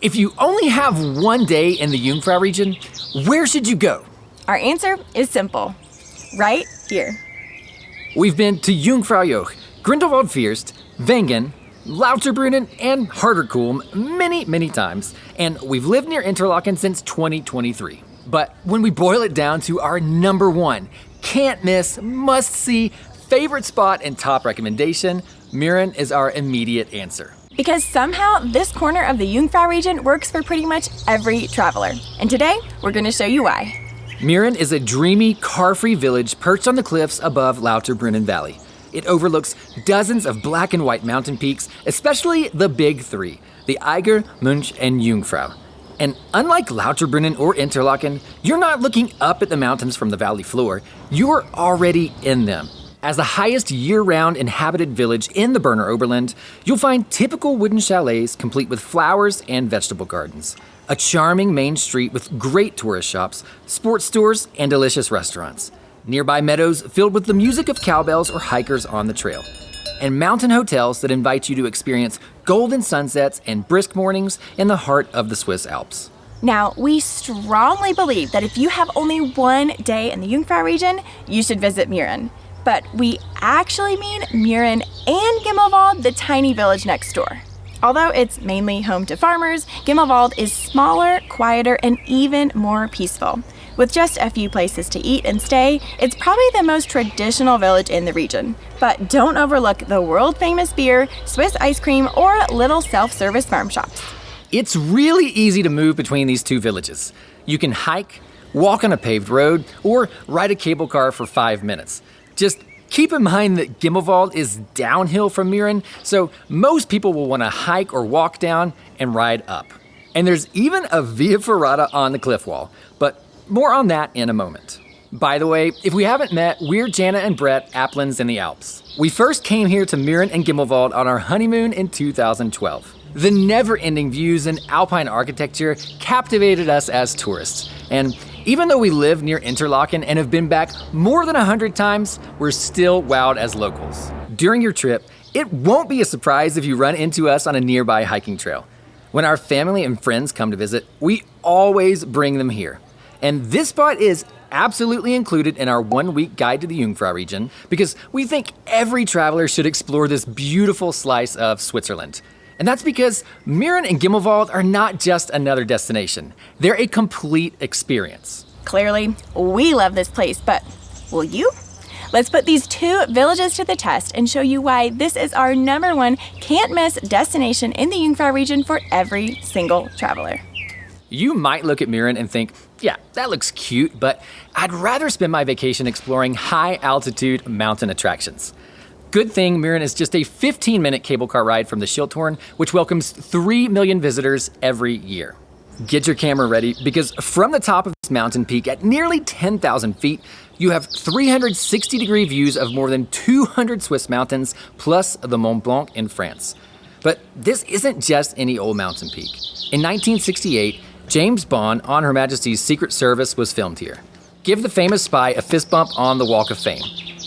If you only have one day in the Jungfrau region, where should you go? Our answer is simple. Right here. We've been to Jungfraujoch, Grindelwald First, Wengen, Lauterbrunnen, and Harder Kulm many times, and we've lived near Interlaken since 2023. But when we boil it down to our number one, can't miss, must see, favorite spot and top recommendation, Murren is our immediate answer. Because somehow this corner of the Jungfrau region works for pretty much every traveler. And today, we're going to show you why. Murren is a dreamy, car-free village perched on the cliffs above Lauterbrunnen Valley. It overlooks dozens of black and white mountain peaks, especially the big three, the Eiger, Munch, and Jungfrau. And unlike Lauterbrunnen or Interlaken, you're not looking up at the mountains from the valley floor, you're already in them. As the highest year-round inhabited village in the Berner Oberland, you'll find typical wooden chalets complete with flowers and vegetable gardens, a charming main street with great tourist shops, sports stores, and delicious restaurants, nearby meadows filled with the music of cowbells or hikers on the trail, and mountain hotels that invite you to experience golden sunsets and brisk mornings in the heart of the Swiss Alps. Now, we strongly believe that if you have only one day in the Jungfrau region, you should visit Murren. But we actually mean Murren and Gimmelwald, the tiny village next door. Although it's mainly home to farmers, Gimmelwald is smaller, quieter, and even more peaceful. With just a few places to eat and stay, it's probably the most traditional village in the region. But don't overlook the world-famous beer, Swiss ice cream, or little self-service farm shops. It's really easy to move between these two villages. You can hike, walk on a paved road, or ride a cable car for 5 minutes. Just keep in mind that Gimmelwald is downhill from Murren, so most people will want to hike or walk down and ride up. And there's even a via ferrata on the cliff wall, but more on that in a moment. By the way, if we haven't met, we're Jana and Brett, Aplins in the Alps. We first came here to Murren and Gimmelwald on our honeymoon in 2012. The never-ending views and alpine architecture captivated us as tourists, and even though we live near Interlaken and have been back more than 100 times, we're still wowed as locals. During your trip, it won't be a surprise if you run into us on a nearby hiking trail. When our family and friends come to visit, we always bring them here. And this spot is absolutely included in our 1-week guide to the Jungfrau region because we think every traveler should explore this beautiful slice of Switzerland. And that's because Murren and Gimmelwald are not just another destination. They're a complete experience. Clearly, we love this place, but will you? Let's put these two villages to the test and show you why this is our number one can't-miss destination in the Jungfrau region for every single traveler. You might look at Murren and think, yeah, that looks cute, but I'd rather spend my vacation exploring high-altitude mountain attractions. Good thing Murren is just a 15-minute cable car ride from the Schilthorn, which welcomes 3 million visitors every year. Get your camera ready, because from the top of this mountain peak at nearly 10,000 feet, you have 360-degree views of more than 200 Swiss mountains, plus the Mont Blanc in France. But this isn't just any old mountain peak. In 1968, James Bond on Her Majesty's Secret Service was filmed here. Give the famous spy a fist bump on the Walk of Fame.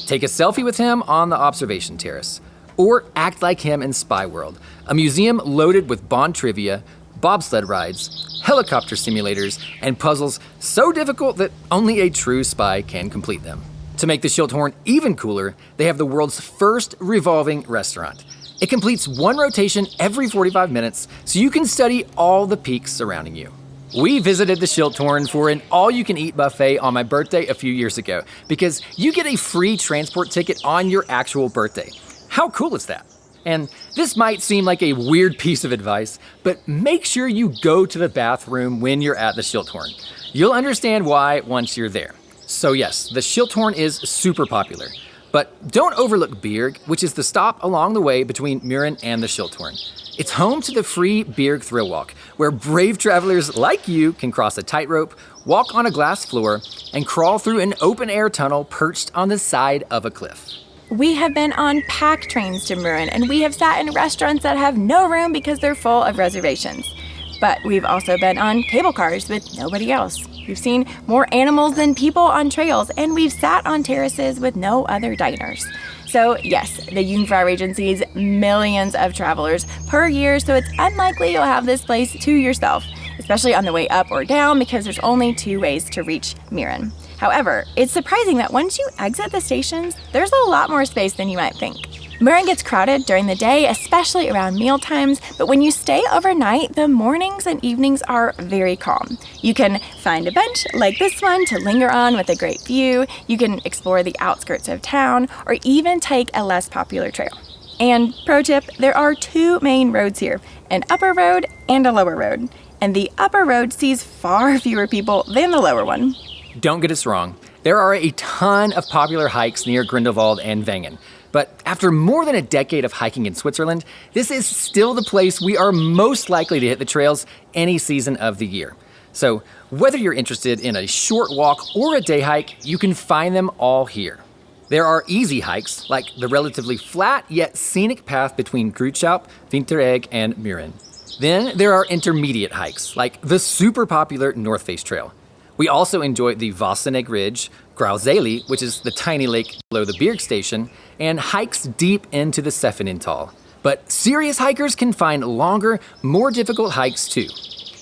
Take a selfie with him on the observation terrace. Or act like him in Spy World, a museum loaded with Bond trivia, bobsled rides, helicopter simulators, and puzzles so difficult that only a true spy can complete them. To make the Schilthorn even cooler, they have the world's first revolving restaurant. It completes one rotation every 45 minutes, so you can study all the peaks surrounding you. We visited the Schilthorn for an all-you-can-eat buffet on my birthday a few years ago because you get a free transport ticket on your actual birthday. How cool is that? And this might seem like a weird piece of advice, but make sure you go to the bathroom when you're at the Schilthorn. You'll understand why once you're there. So yes, the Schilthorn is super popular. But don't overlook Berg, which is the stop along the way between Murren and the Schilthorn. It's home to the free Berg Thrill Walk, where brave travelers like you can cross a tightrope, walk on a glass floor, and crawl through an open-air tunnel perched on the side of a cliff. We have been on pack trains to Murren, and we have sat in restaurants that have no room because they're full of reservations. But we've also been on cable cars with nobody else. We've seen more animals than people on trails, and we've sat on terraces with no other diners. So yes, the Jungfrau Region sees millions of travelers per year, so it's unlikely you'll have this place to yourself, especially on the way up or down because there's only 2 ways to reach Murren. However, it's surprising that once you exit the stations, there's a lot more space than you might think. Murren gets crowded during the day, especially around meal times, but when you stay overnight, the mornings and evenings are very calm. You can find a bench like this one to linger on with a great view, you can explore the outskirts of town, or even take a less popular trail. And pro tip, there are 2 main roads here, an upper road and a lower road. And the upper road sees far fewer people than the lower one. Don't get us wrong. There are a ton of popular hikes near Grindelwald and Wengen. But after more than a decade of hiking in Switzerland, this is still the place we are most likely to hit the trails any season of the year. So whether you're interested in a short walk or a day hike, you can find them all here. There are easy hikes, like the relatively flat yet scenic path between Grutschaup, Winteregg, and Mürren. Then there are intermediate hikes, like the super popular North Face Trail. We also enjoy the Wassenegg Ridge, Grauseeli, which is the tiny lake below the Berg Station, and hikes deep into the Sefenental. But serious hikers can find longer, more difficult hikes too.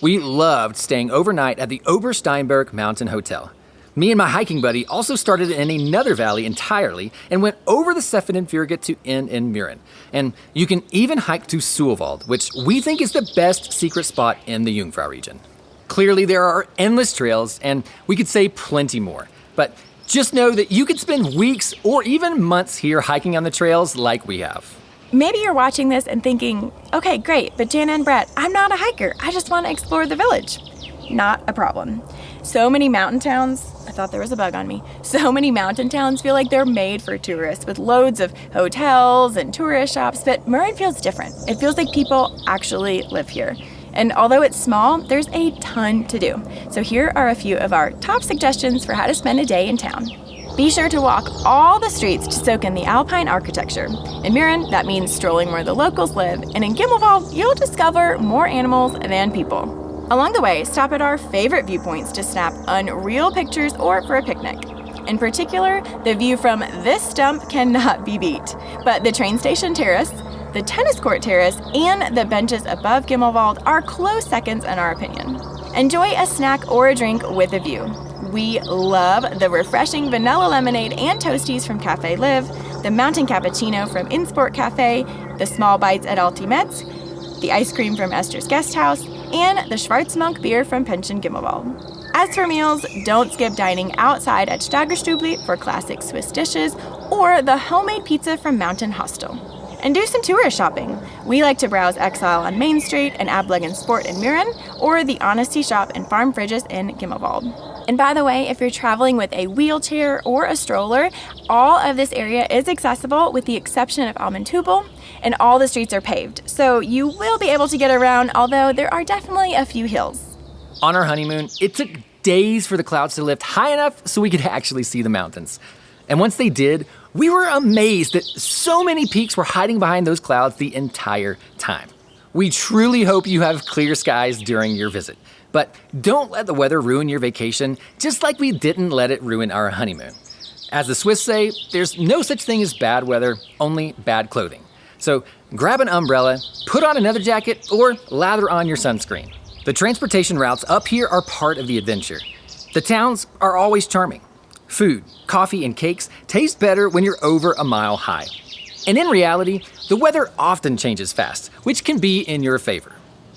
We loved staying overnight at the Obersteinberg Mountain Hotel. Me and my hiking buddy also started in another valley entirely and went over the Sefenenfjord to end in Mürren. And you can even hike to Sulwald, which we think is the best secret spot in the Jungfrau region. Clearly, there are endless trails, and we could say plenty more. But just know that you could spend weeks or even months here hiking on the trails like we have. Maybe you're watching this and thinking, okay, great, but Jana and Brett, I'm not a hiker. I just want to explore the village. Not a problem. So many mountain towns, I thought there was a bug on me. So many mountain towns feel like they're made for tourists with loads of hotels and tourist shops, but Murren feels different. It feels like people actually live here. And although it's small, there's a ton to do. So here are a few of our top suggestions for how to spend a day in town. Be sure to walk all the streets to soak in the Alpine architecture. In Murren, that means strolling where the locals live, and in Gimmelwald, you'll discover more animals than people. Along the way, stop at our favorite viewpoints to snap unreal pictures or for a picnic. In particular, the view from this stump cannot be beat, but the train station terrace, the tennis court terrace, and the benches above Gimmelwald are close seconds in our opinion. Enjoy a snack or a drink with a view. We love the refreshing vanilla lemonade and toasties from Café Liv, the mountain cappuccino from Insport Cafe, the small bites at Altimetz, the ice cream from Esther's Guest House, and the Schwarzmunk beer from Pension Gimmelwald. As for meals, don't skip dining outside at Stagerstubli for classic Swiss dishes or the homemade pizza from Mountain Hostel. And do some tourist shopping. We like to browse Exile on Main Street and Ablegen Sport in Mürren, or the Honesty Shop and Farm Fridges in Gimmelwald. And by the way, if you're traveling with a wheelchair or a stroller, all of this area is accessible with the exception of Almentubel, and all the streets are paved. So you will be able to get around, although there are definitely a few hills. On our honeymoon, it took days for the clouds to lift high enough so we could actually see the mountains. And once they did, we were amazed that so many peaks were hiding behind those clouds the entire time. We truly hope you have clear skies during your visit. But don't let the weather ruin your vacation, just like we didn't let it ruin our honeymoon. As the Swiss say, there's no such thing as bad weather, only bad clothing. So grab an umbrella, put on another jacket, or lather on your sunscreen. The transportation routes up here are part of the adventure. The towns are always charming. Food, coffee, and cakes taste better when you're over a mile high. And in reality, the weather often changes fast, which can be in your favor.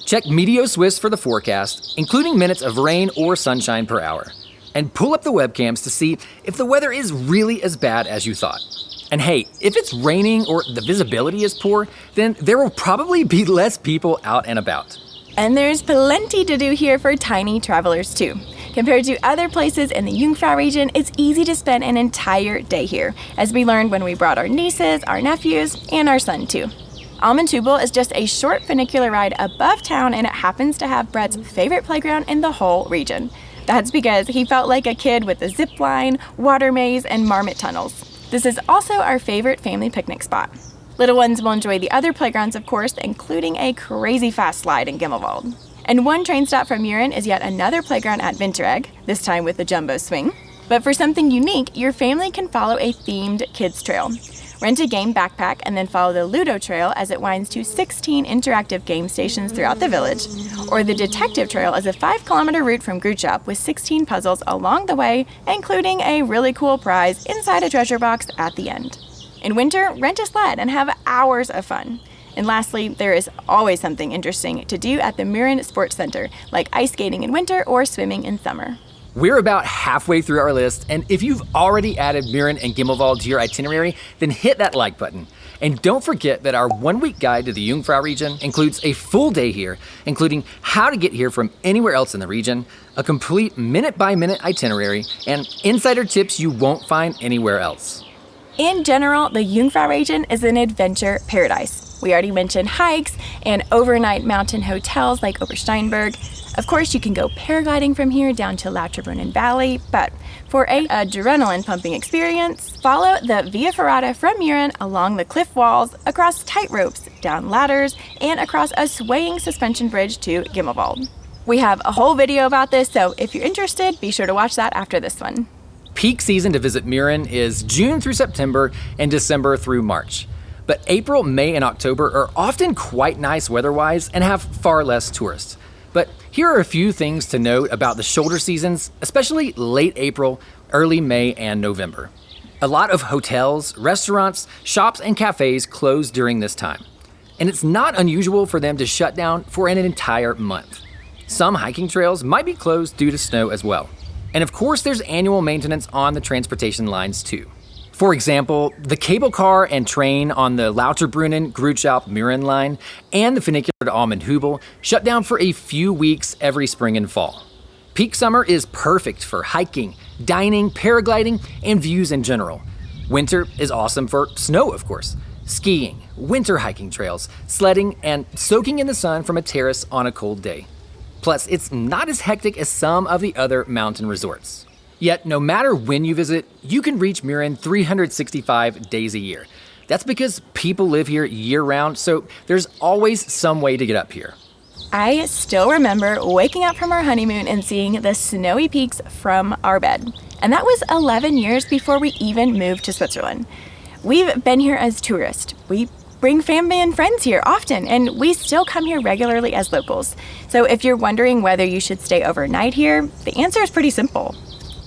Check Meteo Swiss for the forecast, including minutes of rain or sunshine per hour. And pull up the webcams to see if the weather is really as bad as you thought. And hey, if it's raining or the visibility is poor, then there will probably be less people out and about. And there's plenty to do here for tiny travelers too. Compared to other places in the Jungfrau region, it's easy to spend an entire day here, as we learned when we brought our nieces, our nephews, and our son too. Almentubel is just a short funicular ride above town, and it happens to have Brett's favorite playground in the whole region. That's because he felt like a kid with a zip line, water maze, and marmot tunnels. This is also our favorite family picnic spot. Little ones will enjoy the other playgrounds, of course, including a crazy fast slide in Gimmelwald. And one train stop from Mürren is yet another playground at Winteregg, this time with the jumbo swing. But for something unique, your family can follow a themed kids trail. Rent a game backpack and then follow the Ludo Trail as it winds to 16 interactive game stations throughout the village, or the Detective Trail is a 5-kilometer route from Gruchop with 16 puzzles along the way, including a really cool prize inside a treasure box at the end. In winter, rent a sled and have hours of fun. And lastly, there is always something interesting to do at the Murren Sports Center, like ice skating in winter or swimming in summer. We're about halfway through our list, and if you've already added Murren and Gimmelwald to your itinerary, then hit that like button. And don't forget that our one-week guide to the Jungfrau region includes a full day here, including how to get here from anywhere else in the region, a complete minute-by-minute itinerary, and insider tips you won't find anywhere else. In general, the Jungfrau region is an adventure paradise. We already mentioned hikes and overnight mountain hotels like Obersteinberg. Of course, you can go paragliding from here down to Lauterbrunnen Valley, but for a adrenaline-pumping experience, follow the Via Ferrata from Murren along the cliff walls, across tight ropes, down ladders, and across a swaying suspension bridge to Gimmelwald. We have a whole video about this, so if you're interested, be sure to watch that after this one. Peak season to visit Murren is June through September and December through March. But April, May, and October are often quite nice weather-wise and have far less tourists. But here are a few things to note about the shoulder seasons, especially late April, early May, and November. A lot of hotels, restaurants, shops, and cafes close during this time. And it's not unusual for them to shut down for an entire month. Some hiking trails might be closed due to snow as well. And of course, there's annual maintenance on the transportation lines too. For example, the cable car and train on the Lauterbrunnen, Gruchop, Murren line and the funicular to Almenhubel shut down for a few weeks every spring and fall. Peak summer is perfect for hiking, dining, paragliding, and views in general. Winter is awesome for snow, of course, skiing, winter hiking trails, sledding, and soaking in the sun from a terrace on a cold day. Plus, it's not as hectic as some of the other mountain resorts. Yet, no matter when you visit, you can reach Murren 365 days a year. That's because people live here year-round, so there's always some way to get up here. I still remember waking up from our honeymoon and seeing the snowy peaks from our bed. And that was 11 years before we even moved to Switzerland. We've been here as tourists. We bring family and friends here often, and we still come here regularly as locals. So if you're wondering whether you should stay overnight here, the answer is pretty simple.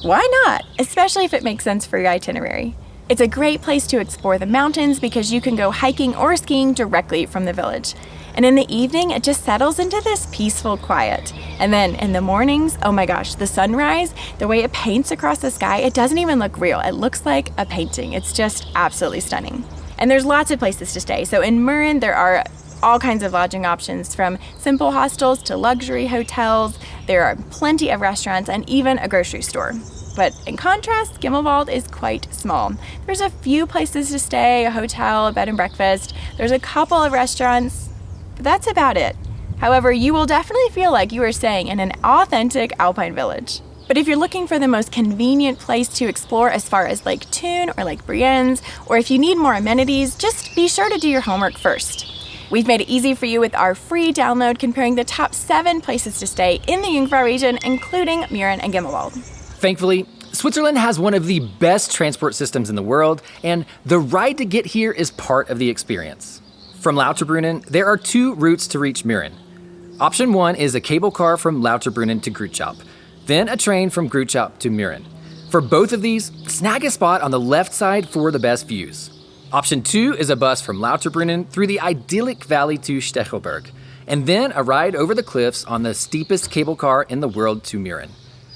Why not? Especially if it makes sense for your itinerary. It's a great place to explore the mountains because you can go hiking or skiing directly from the village. And in the evening, it just settles into this peaceful quiet. And then in the mornings, oh my gosh, the sunrise, the way it paints across the sky, it doesn't even look real. It looks like a painting. It's just absolutely stunning. And there's lots of places to stay. So in Murren, there are all kinds of lodging options, from simple hostels to luxury hotels. There are plenty of restaurants and even a grocery store. But in contrast, Gimmelwald is quite small. There's a few places to stay, a hotel, a bed and breakfast. There's a couple of restaurants, but that's about it. However, you will definitely feel like you are staying in an authentic alpine village. But if you're looking for the most convenient place to explore as far as Lake Thun or Lake Brienz, or if you need more amenities, just be sure to do your homework first. We've made it easy for you with our free download comparing the top 7 places to stay in the Jungfrau region, including Murren and Gimmelwald. Thankfully, Switzerland has one of the best transport systems in the world, and the ride to get here is part of the experience. From Lauterbrunnen, there are 2 routes to reach Murren. Option 1 is a cable car from Lauterbrunnen to Gruchop, then a train from Gruchop to Murren. For both of these, snag a spot on the left side for the best views. Option 2 is a bus from Lauterbrunnen through the idyllic valley to Stechelberg, and then a ride over the cliffs on the steepest cable car in the world to Murren.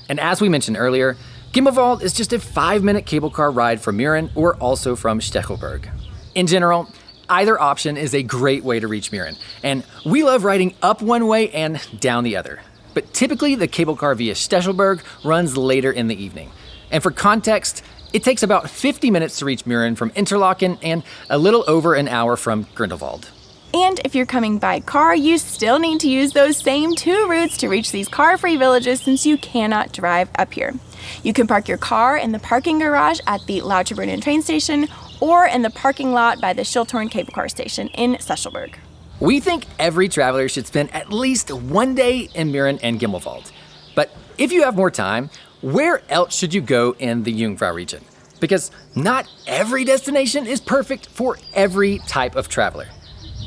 And as we mentioned earlier, Gimmelwald is just a 5-minute cable car ride from Murren or also from Stechelberg. In general, either option is a great way to reach Murren, and we love riding up one way and down the other. But typically, the cable car via Stechelberg runs later in the evening. And for context, it takes about 50 minutes to reach Murren from Interlaken and a little over an hour from Grindelwald. And if you're coming by car, you still need to use those same 2 routes to reach these car-free villages since you cannot drive up here. You can park your car in the parking garage at the Lauterbrunnen train station or in the parking lot by the Schilthorn cable car station in Stechelberg. We think every traveler should spend at least one day in Murren and Gimmelwald. But if you have more time, where else should you go in the Jungfrau region? because not every destination is perfect for every type of traveler.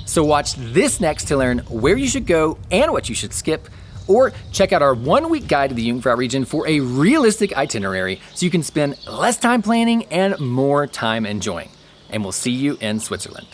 So watch this next to learn where you should go and what you should skip, or check out our 1-week guide to the Jungfrau region for a realistic itinerary so you can spend less time planning and more time enjoying. And we'll see you in Switzerland.